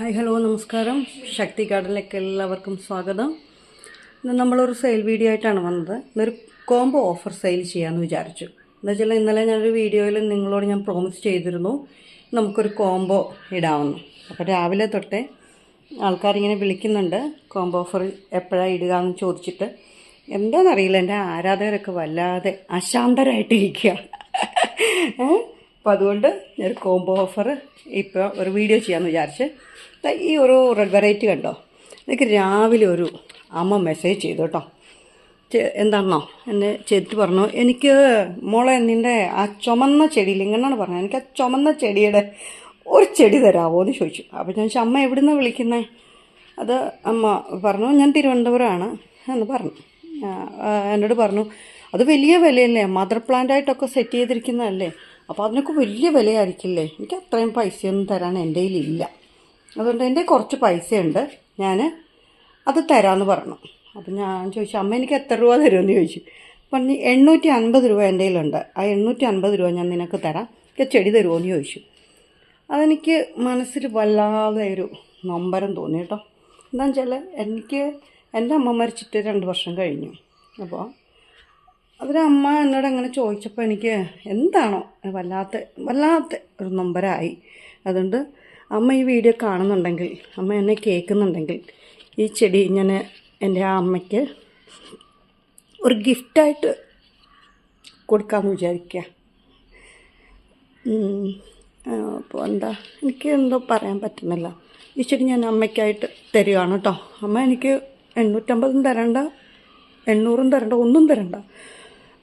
Hi hello നമസ്കാരം. ശക്തി ഗാർഡനിലേക്ക് എല്ലാവർക്കും സ്വാഗതം. ഇന്ന് നമ്മളൊരു സെയിൽ വീഡിയോ ആയിട്ടാണ് വന്നത്. ഇന്നൊരു കോംബോ ഓഫർ സെയിൽ ചെയ്യാമെന്ന് വിചാരിച്ചു. എന്താ വെച്ചാൽ ഇന്നലെ ഞാനൊരു വീഡിയോയിൽ നിങ്ങളോട് ഞാൻ പ്രോമിസ് ചെയ്തിരുന്നു നമുക്കൊരു കോംബോ ഇടാമെന്ന്. അപ്പോൾ രാവിലെ തൊട്ടേ ആൾക്കാരിങ്ങനെ വിളിക്കുന്നുണ്ട് കോംബോ ഓഫർ എപ്പോഴാണ് ഇടുക എന്ന് ചോദിച്ചിട്ട്. എന്താണെന്നറിയില്ല, എൻ്റെ ആരാധകരൊക്കെ വല്ലാതെ അശാന്തരായിട്ടിരിക്കുക. അപ്പോൾ അതുകൊണ്ട് ഒരു കോംബോ ഓഫർ ഇപ്പോൾ ഒരു വീഡിയോ ചെയ്യാമെന്ന് വിചാരിച്ച്. ഈ ഒരു റെഡ് വെറൈറ്റി കണ്ടോ, എനിക്ക് രാവിലെ ഒരു അമ്മ മെസ്സേജ് ചെയ്തു കേട്ടോ. എന്താണെന്നോ എന്നെ ചെയ്തിട്ട് പറഞ്ഞു, എനിക്ക് മോളെ നിൻ്റെ ആ ചുമന്ന ചെടിയിൽ ഇങ്ങനെയാണ് പറഞ്ഞത്, എനിക്ക് ആ ചുമന്ന ചെടിയുടെ ഒരു ചെടി തരാമോ എന്ന് ചോദിച്ചു. അപ്പോൾ ഞാൻ ചോദിച്ചു, അമ്മ എവിടെ നിന്നാണ് വിളിക്കുന്നത്? അത് അമ്മ പറഞ്ഞു, ഞാൻ തിരുവനന്തപുരമാണ് എന്ന് പറഞ്ഞു. എന്നോട് പറഞ്ഞു, അത് വലിയ വിലയല്ലേ, മദർ പ്ലാന്റായിട്ടൊക്കെ സെറ്റ് ചെയ്തിരിക്കുന്നതല്ലേ, അപ്പോൾ അതിനൊക്കെ വലിയ വിലയായിരിക്കില്ലേ, എനിക്ക് അത്രയും പൈസയൊന്നും തരാൻ എൻ്റെ കയ്യിലില്ല, അതുകൊണ്ട് എൻ്റെ കുറച്ച് പൈസയുണ്ട്, ഞാൻ അത് തരാമെന്ന് പറഞ്ഞു. അപ്പം ഞാൻ ചോദിച്ചു, അമ്മ എനിക്ക് എത്ര രൂപ തരുമെന്ന് ചോദിച്ചു. പറഞ്ഞു 850 രൂപ എൻ്റെ കയ്യിലുണ്ട്, ആ 850 രൂപ ഞാൻ നിനക്ക് തരാം, എനിക്ക് ചെടി തരുമോ എന്ന് ചോദിച്ചു. അതെനിക്ക് മനസ്സിൽ വല്ലാതെ ഒരു നൊമ്പരം തോന്നി കേട്ടോ. എന്താണെന്ന് വെച്ചാൽ എനിക്ക് എൻ്റെ അമ്മ മരിച്ചിട്ട് 2 വർഷം കഴിഞ്ഞു. അപ്പോൾ അതിലമ്മ എന്നോട് അങ്ങനെ ചോദിച്ചപ്പോൾ എനിക്ക് എന്താണോ വല്ലാത്ത ഒരു നൊമ്പരമായി. അതുകൊണ്ട് അമ്മ ഈ വീഡിയോ കാണുന്നുണ്ടെങ്കിൽ, അമ്മ എന്നെ കേൾക്കുന്നുണ്ടെങ്കിൽ, ഈ ചെടി ഞാൻ എൻ്റെ ആ അമ്മയ്ക്ക് ഒരു ഗിഫ്റ്റായിട്ട് കൊടുക്കാമെന്ന് വിചാരിക്കുക. അപ്പോൾ എനിക്ക് എന്തോ പറയാൻ പറ്റുന്നില്ല. ഈ ചെടി ഞാൻ അമ്മയ്ക്കായിട്ട് തരികയാണ് കേട്ടോ. അമ്മ എനിക്ക് 850 തരണ്ട, 800 തരണ്ട, ഒന്നും തരണ്ട.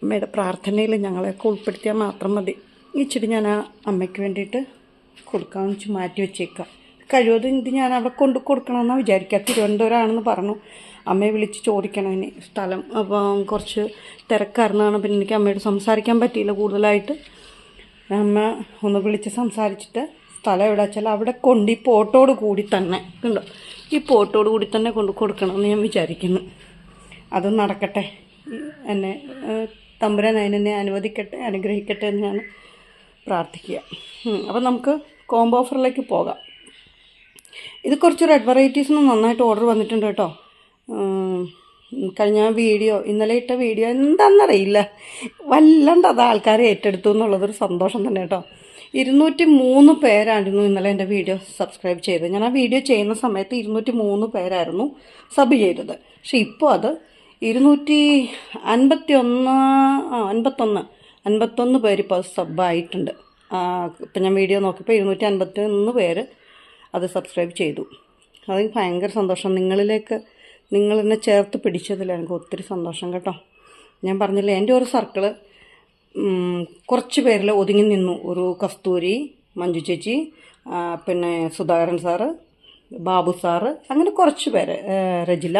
അമ്മയുടെ പ്രാർത്ഥനയിൽ ഞങ്ങളെയൊക്കെ ഉൾപ്പെടുത്തിയാൽ മാത്രം മതി. ഈ ചെടി ഞാൻ ആ അമ്മയ്ക്ക് വേണ്ടിയിട്ട് കൊടുക്കാമെന്ന് വെച്ച് മാറ്റി വെച്ചേക്കാം. കഴിവതും ഇത് ഞാൻ അവിടെ കൊണ്ട് കൊടുക്കണമെന്നാണ് വിചാരിക്കുക. തിരുവനന്തപുരമാണെന്ന് പറഞ്ഞു. അമ്മയെ വിളിച്ച് ചോദിക്കണം ഇനി സ്ഥലം. അപ്പം കുറച്ച് തിരക്കായിരുന്നാണ്, പിന്നെ എനിക്ക് അമ്മയോട് സംസാരിക്കാൻ പറ്റിയില്ല കൂടുതലായിട്ട്. അമ്മ ഒന്ന് വിളിച്ച് സംസാരിച്ചിട്ട് സ്ഥലം എവിടെ വെച്ചാൽ അവിടെ കൊണ്ട് ഈ പോട്ടോട് കൂടി തന്നെ ഉണ്ടോ, ഈ പോട്ടോട് കൂടി തന്നെ കൊണ്ട് കൊടുക്കണമെന്ന് ഞാൻ വിചാരിക്കുന്നു. അത് നടക്കട്ടെ, എന്നെ തമ്പുരാൻ അതിനെ അനുവദിക്കട്ടെ, അനുഗ്രഹിക്കട്ടെ എന്ന് ഞാൻ പ്രാർത്ഥിക്കുക. അപ്പം നമുക്ക് കോംബോ ഓഫറിലേക്ക് പോകാം. ഇത് കുറച്ച് റെഡ് വെറൈറ്റീസിന് നന്നായിട്ട് ഓർഡർ വന്നിട്ടുണ്ട് കേട്ടോ. കഴിഞ്ഞ വീഡിയോ, ഇന്നലെ ഇട്ട വീഡിയോ എന്താണെന്നറിയില്ല, വല്ലാണ്ട് അത് ആൾക്കാരെ ഏറ്റെടുത്തു എന്നുള്ളതൊരു സന്തോഷം തന്നെ കേട്ടോ. 203 പേരായിരുന്നു ഇന്നലെ എൻ്റെ വീഡിയോ സബ്സ്ക്രൈബ് ചെയ്തത്. ഞാൻ ആ വീഡിയോ ചെയ്യുന്ന സമയത്ത് 203 പേരായിരുന്നു സബ് ചെയ്തത്. പക്ഷെ ഇപ്പോൾ അത് 251 പേര് ഇപ്പോൾ സബ്ബായിട്ടുണ്ട്. ഇപ്പം ഞാൻ വീഡിയോ നോക്കിയപ്പോൾ 251 പേര് അത് സബ്സ്ക്രൈബ് ചെയ്തു. അതെനിക്ക് ഭയങ്കര സന്തോഷം. നിങ്ങൾ എന്നെ ചേർത്ത് പിടിച്ചതിൽ എനിക്ക് ഒത്തിരി സന്തോഷം കേട്ടോ. ഞാൻ പറഞ്ഞില്ലേ, എൻ്റെ ഒരു സർക്കിള് കുറച്ച് പേരിൽ ഒതുങ്ങി നിന്നു. ഒരു കസ്തൂരി, മഞ്ജു ചേച്ചി, പിന്നെ സുധാകരൻ സാറ്, ബാബു സാറ്, അങ്ങനെ കുറച്ച് പേര്, രജില,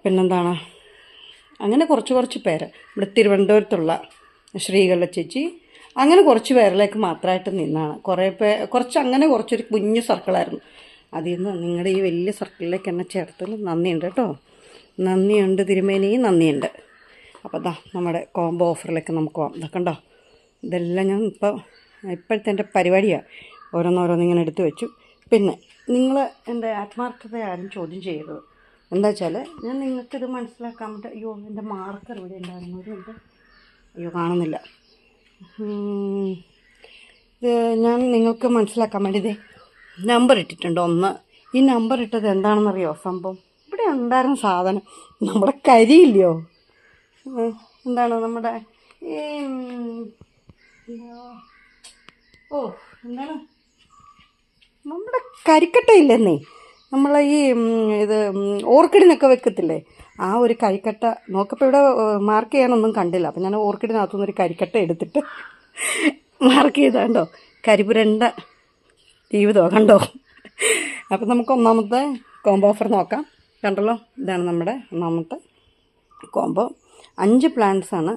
പിന്നെന്താണ്, അങ്ങനെ കുറച്ച് പേര്, ഇവിടെ തിരുവനന്തപുരത്തുള്ള ശ്രീകല ചേച്ചി, അങ്ങനെ കുറച്ച് പേരിലേക്ക് മാത്രമായിട്ട് നിന്നാണ്. കുറച്ച് അങ്ങനെ കുറച്ചൊരു കുഞ്ഞു സർക്കിളായിരുന്നു. അതിൽ നിന്ന് നിങ്ങളുടെ ഈ വലിയ സർക്കിളിലേക്ക് എന്നെ ചേർത്തൽ നന്ദിയുണ്ട് കേട്ടോ. നന്ദിയുണ്ട് തിരുമേനി, നന്ദിയുണ്ട്. അപ്പോൾ നമ്മുടെ കോംബോ ഓഫറിലേക്ക് നമുക്ക് പോകാം. ഇതൊക്കെ ഉണ്ടോ, ഇതെല്ലാം ഞാൻ ഇപ്പോഴത്തെ എൻ്റെ പരിപാടിയാണ്. ഓരോന്നിങ്ങനെ എടുത്തു വെച്ചു. പിന്നെ നിങ്ങൾ എൻ്റെ ആത്മാർത്ഥത ആരും ചോദ്യം ചെയ്യരുത്. എന്താ വെച്ചാൽ ഞാൻ നിങ്ങൾക്കിത് മനസ്സിലാക്കാൻ വേണ്ടി, അയ്യോ എൻ്റെ മാർക്കർ ഇവിടെ ഉണ്ടായിരുന്നു, ഒരു അയ്യോ കാണുന്നില്ല. ഇത് ഞാൻ നിങ്ങൾക്ക് മനസ്സിലാക്കാൻ വേണ്ടി ഇതേ നമ്പർ ഇട്ടിട്ടുണ്ട് 1. ഈ നമ്പർ ഇട്ടത് എന്താണെന്നറിയോ സംഭവം? ഇവിടെ ഉണ്ടായിരുന്ന സാധനം നമ്മുടെ കരിയില്ലയോ, എന്താണ് നമ്മുടെ ഈ എന്താണ് നമ്മുടെ കരിക്കട്ടയില്ലെന്നേ, നമ്മളെ ഈ ഇത് ഓർക്കിഡിനൊക്കെ വെക്കത്തില്ലേ, ആ ഒരു കരിക്കട്ട നോക്കപ്പോൾ ഇവിടെ മാർക്ക് ചെയ്യാനൊന്നും കണ്ടില്ല. അപ്പം ഞാൻ ഓർക്കിഡിനകത്തുനിന്ന് ഒരു കരിക്കട്ട എടുത്തിട്ട് മാർക്ക് ചെയ്താണ്ടോ, കരിപുരണ്ട ജീവിതമോ കണ്ടോ. അപ്പം നമുക്ക് ഒന്നാമത്തെ കോംബോ ഓഫർ നോക്കാം. കണ്ടല്ലോ, ഇതാണ് നമ്മുടെ ഒന്നാമത്തെ കോംബോ. 5 പ്ലാന്റ്സാണ്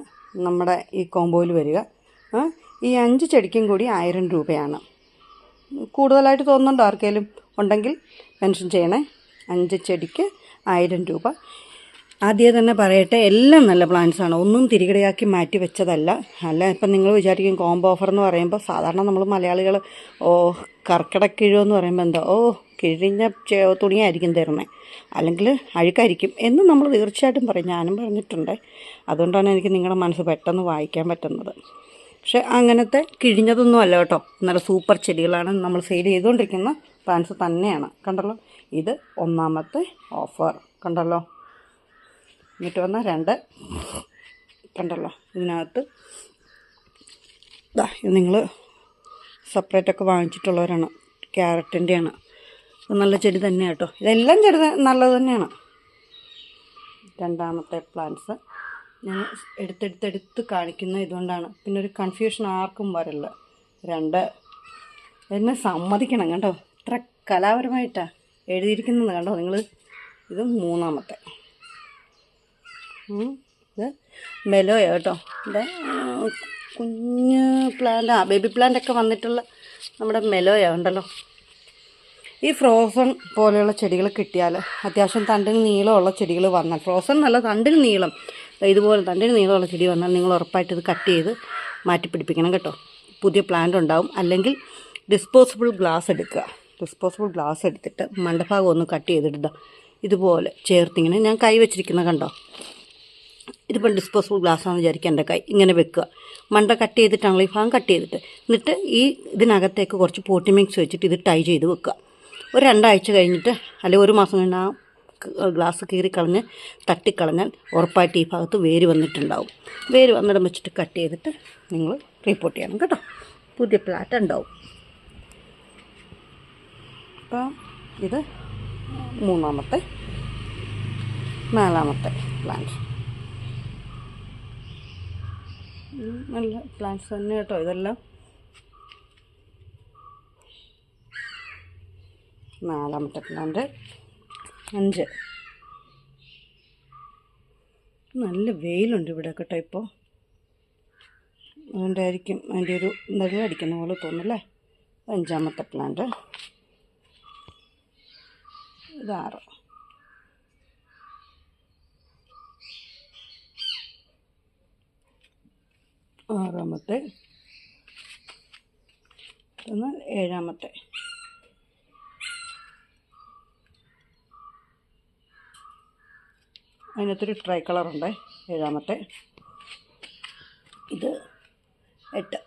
നമ്മുടെ ഈ കോംബോയിൽ വരിക. ഈ 5 ചെടിക്കും കൂടി 1000 രൂപയാണ്. കൂടുതലായിട്ട് തോന്നുന്നുണ്ടോ ആർക്കെങ്കിലും ഉണ്ടെങ്കിൽ മെൻഷൻ ചെയ്യണേ. 5 ചെടിക്ക് 1000 രൂപ. ആദ്യമേ തന്നെ പറയട്ടെ, എല്ലാം നല്ല പ്ലാന്റ്സാണ്, ഒന്നും തിരികടയാക്കി മാറ്റി വെച്ചതല്ല. അല്ല ഇപ്പം നിങ്ങൾ വിചാരിക്കും കോംബോ ഓഫർ എന്ന് പറയുമ്പോൾ സാധാരണ നമ്മൾ മലയാളികൾ കർക്കിടക്കിഴോ പറയുമ്പോൾ എന്താ കിഴിഞ്ഞ തുണിയായിരിക്കും തരുന്നത്, അല്ലെങ്കിൽ അഴുക്കായിരിക്കും എന്ന് നമ്മൾ തീർച്ചയായിട്ടും പറയും. ഞാനും പറഞ്ഞിട്ടുണ്ട്. അതുകൊണ്ടാണ് എനിക്ക് നിങ്ങളുടെ മനസ്സ് പെട്ടെന്ന് വായിക്കാൻ പറ്റുന്നത്. പക്ഷെ അങ്ങനത്തെ കിഴിഞ്ഞതൊന്നും അല്ല കേട്ടോ, നല്ല സൂപ്പർ ചെടികളാണ് നമ്മൾ സെയിൽ ചെയ്തുകൊണ്ടിരിക്കുന്ന പ്ലാന്റ്സ് തന്നെയാണ്. കണ്ടല്ലോ, ഇത് ഒന്നാമത്തെ ഓഫർ കണ്ടല്ലോ. എന്നിട്ട് വന്നാൽ 2 കണ്ടല്ലോ. ഇതിനകത്ത് ഇത് നിങ്ങൾ സെപ്പറേറ്റൊക്കെ വാങ്ങിച്ചിട്ടുള്ളവരാണ്. ക്യാരറ്റിൻ്റെയാണ്. ഇത് നല്ല ചെടി തന്നെയാണ് കേട്ടോ. ഇതെല്ലാം ചെടി നല്ലത് തന്നെയാണ്. രണ്ടാമത്തെ പ്ലാന്റ്സ് ഞാൻ എടുത്തെടുത്ത് കാണിക്കുന്നത് ഇതുകൊണ്ടാണ്. പിന്നെ ഒരു കൺഫ്യൂഷൻ ആർക്കും വരില്ല. 2 എന്നെ സമ്മതിക്കണം കേട്ടോ, ഇത്ര കലാപരമായിട്ടാണ് എഴുതിയിരിക്കുന്നത് കണ്ടോ നിങ്ങൾ. ഇത് മൂന്നാമത്തെ. ഇത് മെലോയോ കേട്ടോ. ഇത് കുഞ്ഞ് പ്ലാന്റ്, ബേബി പ്ലാന്റൊക്കെ വന്നിട്ടുള്ള നമ്മുടെ മെലോയോ ഉണ്ടല്ലോ. ഈ ഫ്രോസൺ പോലെയുള്ള ചെടികൾ കിട്ടിയാൽ, അത്യാവശ്യം തണ്ടിന് നീളമുള്ള ചെടികൾ വന്നാൽ, ഫ്രോസൺ എന്നല്ല തണ്ടിന് നീളം, ഇതുപോലെ തണ്ടിന് നീളമുള്ള ചെടി വന്നാൽ നിങ്ങൾ ഉറപ്പായിട്ട് ഇത് കട്ട് ചെയ്ത് മാറ്റി പിടിപ്പിക്കണം കേട്ടോ. പുതിയ പ്ലാന്റ് ഉണ്ടാവും. അല്ലെങ്കിൽ ഡിസ്പോസിബിൾ ഗ്ലാസ് എടുക്കുക. ഡിസ്പോസിബിൾ ഗ്ലാസ് എടുത്തിട്ട് മണ്ടഭാഗം ഒന്ന് കട്ട് ചെയ്തിടുക. ഇതുപോലെ ചേർത്തിങ്ങനെ ഞാൻ കൈ വെച്ചിരിക്കുന്നത് കണ്ടോ. ഇതിപ്പം ഡിസ്പോസിബിൾ ഗ്ലാസ്സാണെന്ന് വിചാരിക്കുക. എൻ്റെ കൈ ഇങ്ങനെ വെക്കുക. മണ്ട കട്ട് ചെയ്തിട്ടാണല്ലോ ഈ ഭാഗം കട്ട് ചെയ്തിട്ട്, എന്നിട്ട് ഇതിനകത്തേക്ക് കുറച്ച് പോട്ടി മിക്സ് വെച്ചിട്ട് ഇത് ടൈ ചെയ്ത് വെക്കുക. ഒരു 2 ആഴ്ച കഴിഞ്ഞിട്ട്, അല്ലെങ്കിൽ 1 മാസം കഴിഞ്ഞ് ആ ഗ്ലാസ് കീറിക്കളഞ്ഞ് തട്ടിക്കളഞ്ഞാൽ ഉറപ്പായിട്ട് ഈ ഭാഗത്ത് വേര് വന്നിട്ടുണ്ടാവും. വേര് വന്നിടം വെച്ചിട്ട് കട്ട് ചെയ്തിട്ട് നിങ്ങൾ റിപ്പോർട്ട് ചെയ്യണം കേട്ടോ. പുതിയ പ്ലാന്റ് ഉണ്ടാവും. അപ്പം ഇത് 3ാമത്തെ 4ാമത്തെ പ്ലാന്റ്. നല്ല പ്ലാന്റ്സ് തന്നെ കേട്ടോ ഇതെല്ലാം. 4ാമത്തെ പ്ലാന്റ്. 5. നല്ല വെയിലുണ്ട് ഇവിടെ കേട്ടോ ഇപ്പോൾ, അതുകൊണ്ടായിരിക്കും അതിൻ്റെ ഒരു നിഴലടിക്കുന്ന പോലെ തോന്നുന്നല്ലേ. 5ാമത്തെ പ്ലാന്റ്. ഇത് 6. 6ാമത്തെ. 7ാമത്തെ. അതിനകത്തൊരു ട്രൈ കളറുണ്ട്. 7ാമത്തെ. ഇത് 8.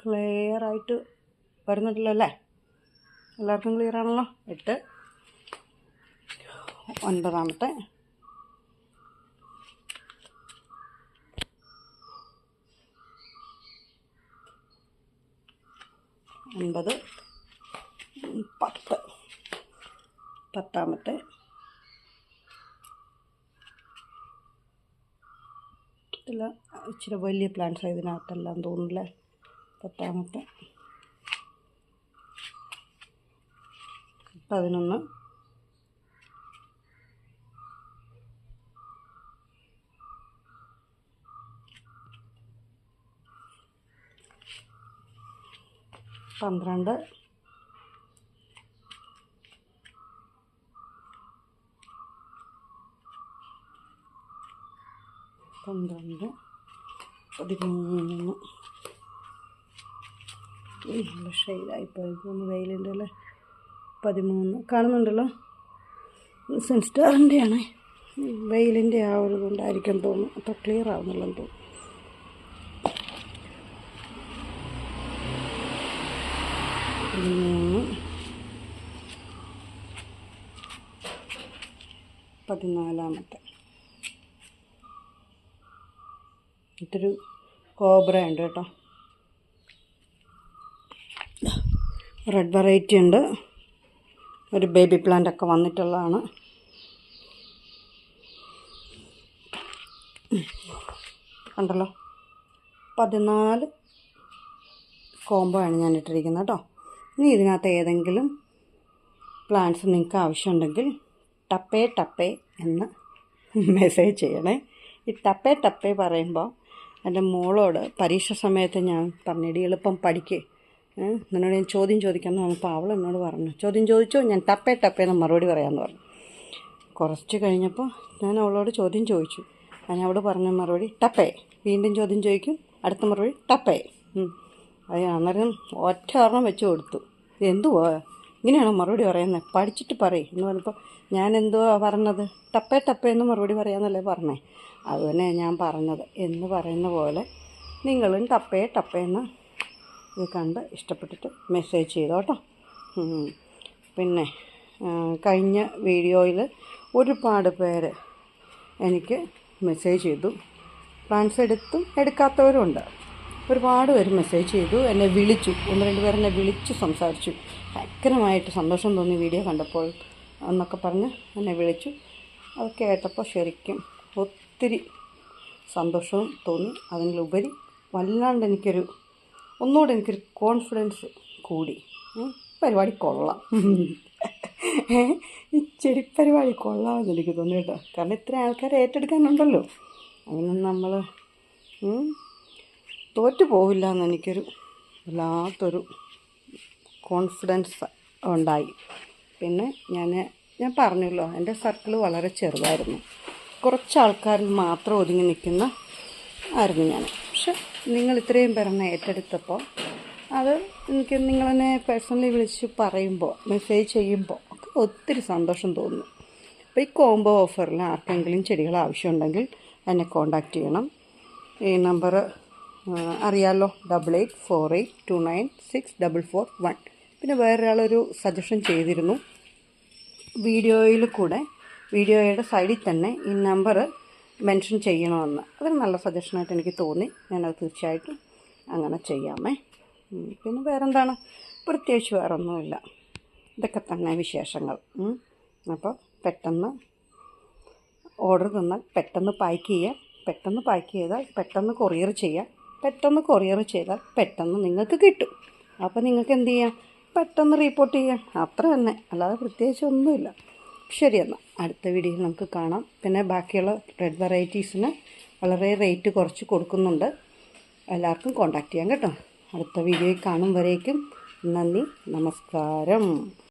ക്ലിയറായിട്ട് വരുന്നുണ്ടല്ലോ അല്ലേ? എല്ലാവർക്കും ക്ലിയർ ആണല്ലോ. 8. 9ാമത്തെ. 9. 10. 10ാമത്തെ. ഇല്ല, ഇച്ചിരി വലിയ പ്ലാന്റ്സ് ഇതിനകത്തെല്ലാം തോന്നുന്നില്ലേ. 10ാമത്തെ. 11. 12. 13. 13. നല്ല ഷെയ്ഡായിപ്പോയി വെയിലിൻ്റെ അല്ലേ. 13 കാണുന്നുണ്ടല്ലോ. സെൻസ്റ്റാറിൻ്റെയാണ്, വെയിലിൻ്റെ ആ ഒരു ഇതുകൊണ്ടായിരിക്കും തോന്നുന്നു. അപ്പോൾ ക്ലിയർ ആവുന്നില്ലെന്ന് തോന്നുന്നു. 14ാമത്തെ. ഇതൊരു കോബ്ര ഉണ്ട് കേട്ടോ. റെഡ് വെറൈറ്റി ഉണ്ട്. ഒരു ബേബി പ്ലാന്റ് ഒക്കെ വന്നിട്ടുള്ളതാണ്. കണ്ടല്ലോ, 14 കോംബോ ആണ് ഞാൻ ഇട്ടിരിക്കുന്നത് കേട്ടോ. ഇനി ഇതിനകത്ത് ഏതെങ്കിലും പ്ലാന്റ്സ് നിങ്ങൾക്ക് ആവശ്യമുണ്ടെങ്കിൽ ടപ്പേ എന്ന് മെസ്സേജ് ചെയ്യണേ. ഈ ടപ്പേ പറയുമ്പോൾ എൻ്റെ മോളോട് പരീക്ഷ സമയത്ത് ഞാൻ പറഞ്ഞിടി എളുപ്പം പഠിക്ക്, നിന്നോട് ഞാൻ ചോദ്യം ചോദിക്കാമെന്ന് പറഞ്ഞപ്പോൾ അവൾ എന്നോട് പറഞ്ഞു, ചോദ്യം ചോദിച്ചോ, ഞാൻ ടപ്പേന്ന് മറുപടി പറയാമെന്ന് പറഞ്ഞു. കുറച്ച് കഴിഞ്ഞപ്പോൾ ഞാൻ അവളോട് ചോദ്യം ചോദിച്ചു. അതിന് അവൾ പറഞ്ഞ മറുപടി ടപ്പേ. വീണ്ടും ചോദ്യം ചോദിക്കും, അടുത്ത മറുപടി ടപ്പേ. അത് അന്നേരം ഒറ്റ ഒരെണ്ണം വെച്ച് കൊടുത്തു. എന്തുവാ ഇങ്ങനെയാണോ മറുപടി പറയുന്നത്, പഠിച്ചിട്ട് പറയും എന്ന് പറഞ്ഞപ്പോൾ ഞാൻ എന്തുവാ പറഞ്ഞത്, ടപ്പേ എന്ന് മറുപടി പറയാമെന്നല്ലേ പറഞ്ഞേ. അതുതന്നെ ഞാൻ പറഞ്ഞത് എന്ന് പറയുന്ന പോലെ നിങ്ങളും ടപ്പേന്ന് ഇത് കണ്ട് ഇഷ്ടപ്പെട്ടിട്ട് മെസ്സേജ് ചെയ്തോ കേട്ടോ. പിന്നെ കഴിഞ്ഞ വീഡിയോയിൽ ഒരുപാട് പേര് എനിക്ക് മെസ്സേജ് ചെയ്തു. പ്ലാൻസ് എടുക്കാത്തവരുണ്ട്. ഒരുപാട് പേര് മെസ്സേജ് ചെയ്തു, എന്നെ വിളിച്ചു. 1-2 പേർ എന്നെ വിളിച്ച് സംസാരിച്ചു. ഭയങ്കരമായിട്ട് സന്തോഷം തോന്നി വീഡിയോ കണ്ടപ്പോൾ എന്നൊക്കെ പറഞ്ഞ് എന്നെ വിളിച്ചു. അത് കേട്ടപ്പോൾ ശരിക്കും ഒത്തിരി സന്തോഷവും തോന്നി. അതിലുപരി വല്ലാണ്ട് ഒന്നുകൂടെ എനിക്കൊരു കോൺഫിഡൻസ് കൂടി. പരിപാടി കൊള്ളാം, ഈ ചെടിപ്പരിപാടി കൊള്ളാമെന്ന് എനിക്ക് തോന്നി കേട്ടോ. കാരണം ഇത്ര ആൾക്കാരെ ഏറ്റെടുക്കാനുണ്ടല്ലോ, അങ്ങനെ നമ്മൾ തോറ്റു പോവില്ല എന്ന് എനിക്കൊരു വല്ലാത്തൊരു കോൺഫിഡൻസ് ഉണ്ടായി. പിന്നെ ഞാൻ പറഞ്ഞല്ലോ, എൻ്റെ സർക്കിൾ വളരെ ചെറുതായിരുന്നു. കുറച്ച് ആൾക്കാരിൽ മാത്രം ഒതുങ്ങി നിൽക്കുന്ന ആയിരുന്നു ഞാൻ. പക്ഷെ നിങ്ങൾ ഇത്രയും പേരെന്നെ ഏറ്റെടുത്തപ്പോൾ അത് എനിക്ക് നിങ്ങളെന്നെ പേഴ്സണലി വിളിച്ച് പറയുമ്പോൾ, മെസ്സേജ് ചെയ്യുമ്പോൾ ഒക്കെ ഒത്തിരി സന്തോഷം തോന്നുന്നു. അപ്പോൾ ഈ കോംബോ ഓഫറിൽ ആർക്കെങ്കിലും ചെടികൾ ആവശ്യമുണ്ടെങ്കിൽ എന്നെ കോൺടാക്റ്റ് ചെയ്യണം. ഈ നമ്പർ അറിയാമല്ലോ, 8848296441. പിന്നെ വേറൊരാളൊരു സജഷൻ ചെയ്തിരുന്നു, വീഡിയോയുടെ സൈഡിൽ തന്നെ ഈ നമ്പർ മെൻഷൻ ചെയ്യണമെന്ന്. അതൊരു നല്ല സജഷനായിട്ട് എനിക്ക് തോന്നി. ഞാനത് തീർച്ചയായിട്ടും അങ്ങനെ ചെയ്യാമേ. പിന്നെ വേറെന്താണ്, പ്രത്യേകിച്ച് വേറൊന്നുമില്ല. ഇതൊക്കെ തന്നെ വിശേഷങ്ങൾ. അപ്പോൾ പെട്ടെന്ന് ഓർഡർ തന്നാൽ പെട്ടെന്ന് പാക്ക് ചെയ്യാം, പെട്ടെന്ന് പാക്ക് ചെയ്താൽ പെട്ടെന്ന് കൊറിയർ ചെയ്യാം, പെട്ടെന്ന് കൊറിയർ ചെയ്താൽ പെട്ടെന്ന് നിങ്ങൾക്ക് കിട്ടും. അപ്പോൾ നിങ്ങൾക്ക് എന്ത് ചെയ്യാം, പെട്ടെന്ന് റിപ്പോർട്ട് ചെയ്യാം, അത്ര തന്നെ, അല്ലാതെ പ്രത്യേകിച്ച് ഒന്നുമില്ല. ശരി, എന്നാൽ അടുത്ത വീഡിയോയിൽ നമുക്ക് കാണാം. പിന്നെ ബാക്കിയുള്ള റെഡ് വെറൈറ്റീസിന് വളരെ റേറ്റ് കുറച്ച് കൊടുക്കുന്നുണ്ട്. എല്ലാവർക്കും കോൺടാക്റ്റ് ചെയ്യാം കേട്ടോ. അടുത്ത വീഡിയോയിൽ കാണും വരേക്കും നന്ദി, നമസ്കാരം.